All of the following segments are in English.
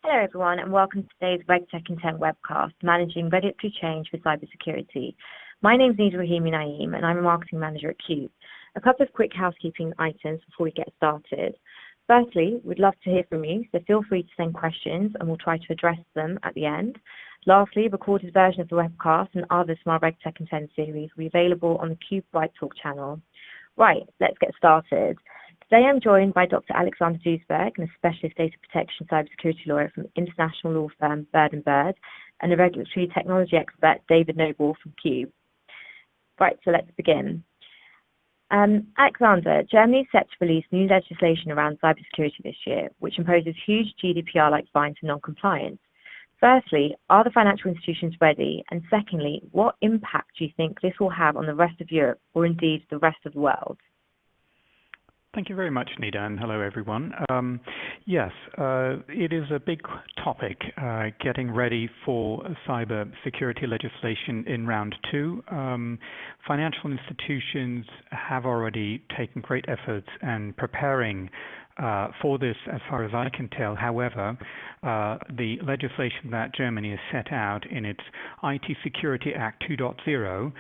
Hello everyone and welcome to today's RegTech Intent webcast, Managing Regulatory Change for Cybersecurity. My name is Nida Rahimi Naeem and I'm a Marketing Manager at Cube. A couple of quick housekeeping items before we get started. Firstly, we'd love to hear from you, so feel free to send questions and we'll try to address them at the end. Lastly, a recorded version of the webcast and others from our RegTech Intent series will be available on the Cube Bright Talk channel. Right, let's get started. Today I'm joined by Dr Alexander Duisberg, a specialist data protection cybersecurity lawyer from international law firm Bird & Bird, and a regulatory technology expert, David Noble from Cube. Right, so let's begin. Alexander, Germany is set to release new legislation around cybersecurity this year, which imposes huge GDPR-like fines for non-compliance. Firstly, are the financial institutions ready? And secondly, what impact do you think this will have on the rest of Europe, or indeed the rest of the world? Thank you very much, Nida, and hello, everyone. Yes, it is a big topic, getting ready for cyber security legislation in round two. Financial institutions have already taken great efforts and preparing for this, as far as I can tell. However, the legislation that Germany has set out in its IT Security Act 2.0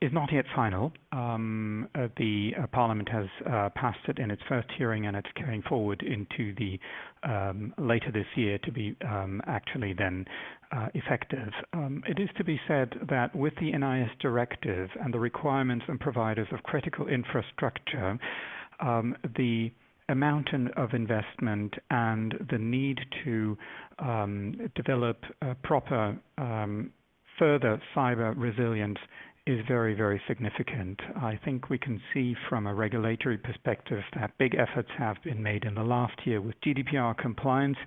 is not yet final. The Parliament has passed it in its first hearing, and it's carrying forward into the later this year to be actually then effective. It is to be said that with the NIS directive and the requirements and providers of critical infrastructure, the amount of investment and the need to develop proper further cyber resilience is very, very significant. I think we can see from a regulatory perspective that big efforts have been made in the last year with GDPR compliance,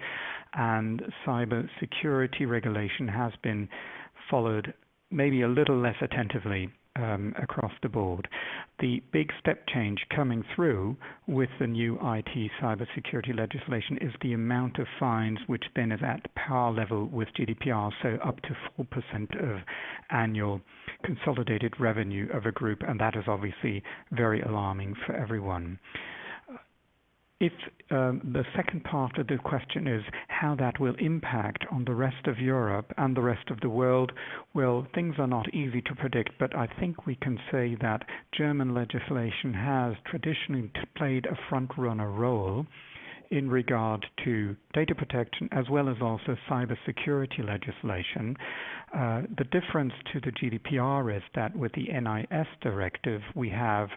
and cyber security regulation has been followed maybe a little less attentively across the board. The big step change coming through with the new IT cybersecurity legislation is the amount of fines, which then is at par level with GDPR, so up to 4% of annual consolidated revenue of a group, and that is obviously very alarming for everyone. If the second part of the question is how that will impact on the rest of Europe and the rest of the world, well, things are not easy to predict, but I think we can say that German legislation has traditionally played a front-runner role in regard to data protection as well as also cybersecurity legislation. The difference to the GDPR is that with the NIS directive, we have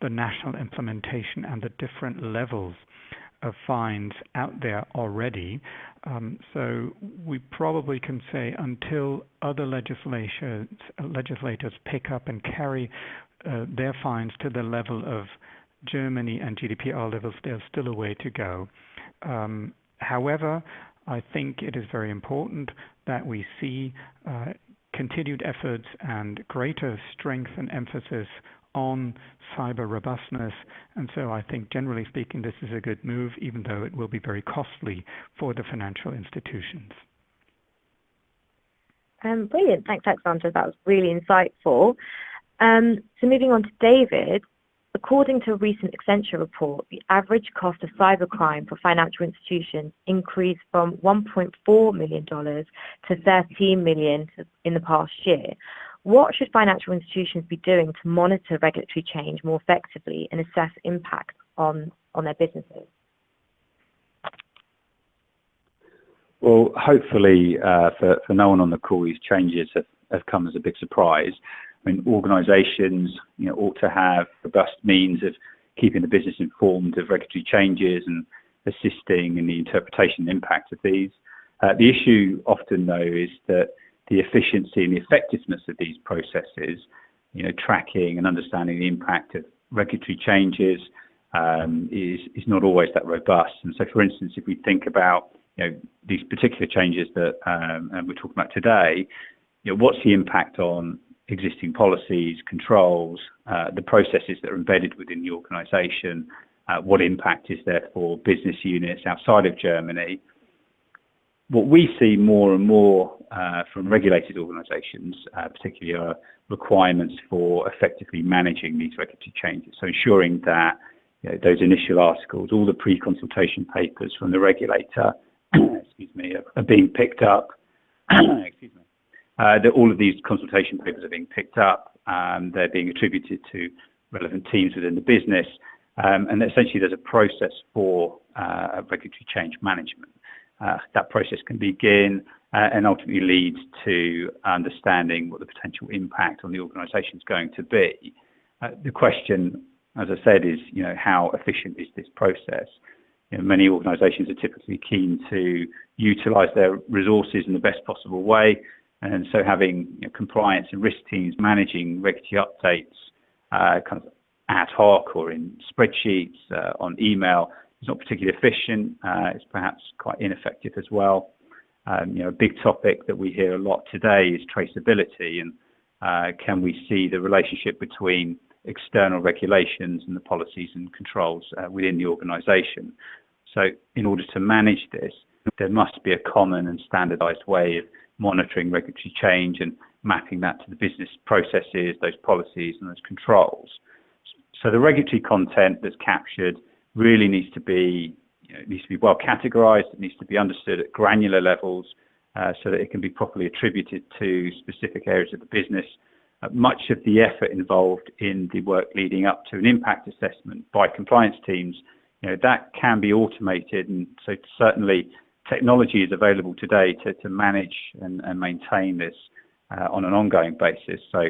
the national implementation and the different levels of fines out there already. So we probably can say until other legislators pick up and carry their fines to the level of Germany and GDPR levels, there's still a way to go. However, I think it is very important that we see continued efforts and greater strength and emphasis on cyber robustness, and so I think generally speaking this is a good move, even though it will be very costly for the financial institutions. Brilliant, thanks Alexander, that was really insightful. So moving on to David, according to a recent Accenture report, the average cost of cybercrime for financial institutions increased from $1.4 million to $13 million in the past year. What should financial institutions be doing to monitor regulatory change more effectively and assess impact on their businesses? Well, hopefully for no one on the call, these changes have come as a big surprise. I mean, organisations ought to have robust means of keeping the business informed of regulatory changes and assisting in the interpretation and impact of these. The issue often, though, is that the efficiency and the effectiveness of these processes, tracking and understanding the impact of regulatory changes is not always that robust. And so, for instance, if we think about these particular changes that we're talking about today, what's the impact on existing policies, controls, the processes that are embedded within the organisation? What impact is there for business units outside of Germany? What we see more and more from regulated organisations, particularly, are requirements for effectively managing these regulatory changes. So ensuring that those initial articles, all the pre-consultation papers from the regulator, are being picked up. Excuse me. That all of these consultation papers are being picked up. They're being attributed to relevant teams within the business, and essentially there's a process for regulatory change management. That process can begin and ultimately leads to understanding what the potential impact on the organisation is going to be. The question, as I said, is how efficient is this process? Many organisations are typically keen to utilise their resources in the best possible way, and so having compliance and risk teams managing regulatory updates kind of ad hoc or in spreadsheets on email is not particularly efficient. It's perhaps quite ineffective as well. A big topic that we hear a lot today is traceability, and can we see the relationship between external regulations and the policies and controls within the organisation. So in order to manage this, there must be a common and standardised way of monitoring regulatory change and mapping that to the business processes, those policies and those controls. So the regulatory content that's captured really needs to be well categorised. It needs to be understood at granular levels so that it can be properly attributed to specific areas of the business. Much of the effort involved in the work leading up to an impact assessment by compliance teams, that can be automated, and so certainly technology is available today to manage and maintain this on an ongoing basis, so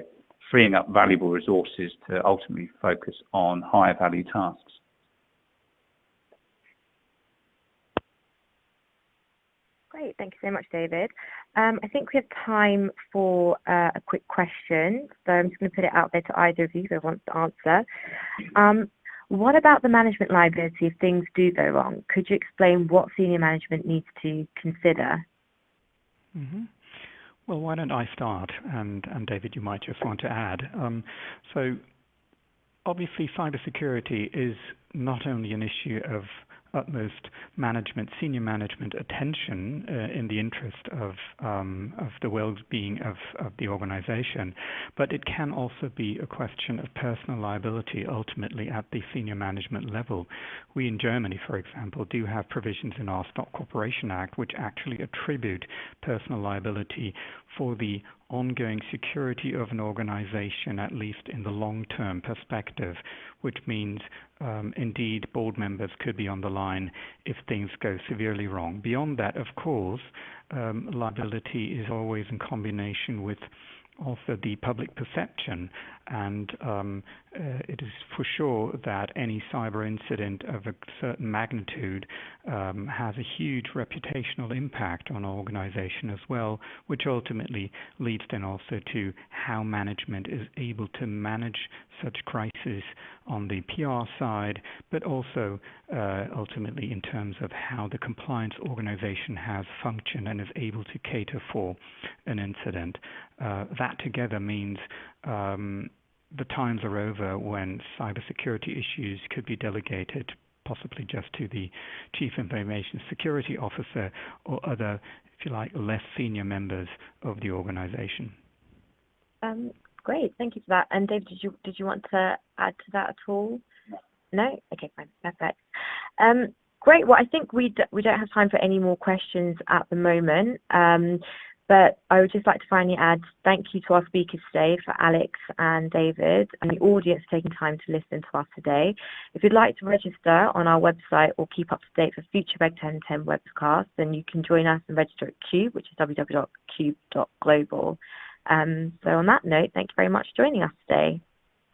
freeing up valuable resources to ultimately focus on higher value tasks. Great, thank you so much, David. I think we have time for a quick question, so I'm just going to put it out there to either of you who wants to answer. What about the management liability if things do go wrong? Could you explain what senior management needs to consider? Mm-hmm. Well, why don't I start, and David, you might just want to add. So obviously cybersecurity is not only an issue of utmost senior management attention in the interest of the well-being of the organization, but it can also be a question of personal liability ultimately at the senior management level. We in Germany, for example, do have provisions in our Stock Corporation Act which actually attribute personal liability for the ongoing security of an organization, at least in the long-term perspective, which means indeed board members could be on the line if things go severely wrong. Beyond that, of course, liability is always in combination with also the public perception, and it is for sure that any cyber incident of a certain magnitude has a huge reputational impact on an organization as well, which ultimately leads then also to how management is able to manage such crises on the PR side, but also ultimately in terms of how the compliance organization has functioned and is able to cater for an incident. That together means the times are over when cybersecurity issues could be delegated possibly just to the Chief Information Security Officer or other, if you like, less senior members of the organization. Great, thank you for that. And Dave, did you want to add to that at all? No? Okay, fine, perfect. Great. Well, I think we don't have time for any more questions at the moment. But I would just like to finally add thank you to our speakers today, for Alex and David, and the audience taking time to listen to us today. If you'd like to register on our website or keep up to date for future Reg 10 webcasts, then you can join us and register at Cube, which is www.cube.global. So on that note, thank you very much for joining us today,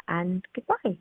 and goodbye.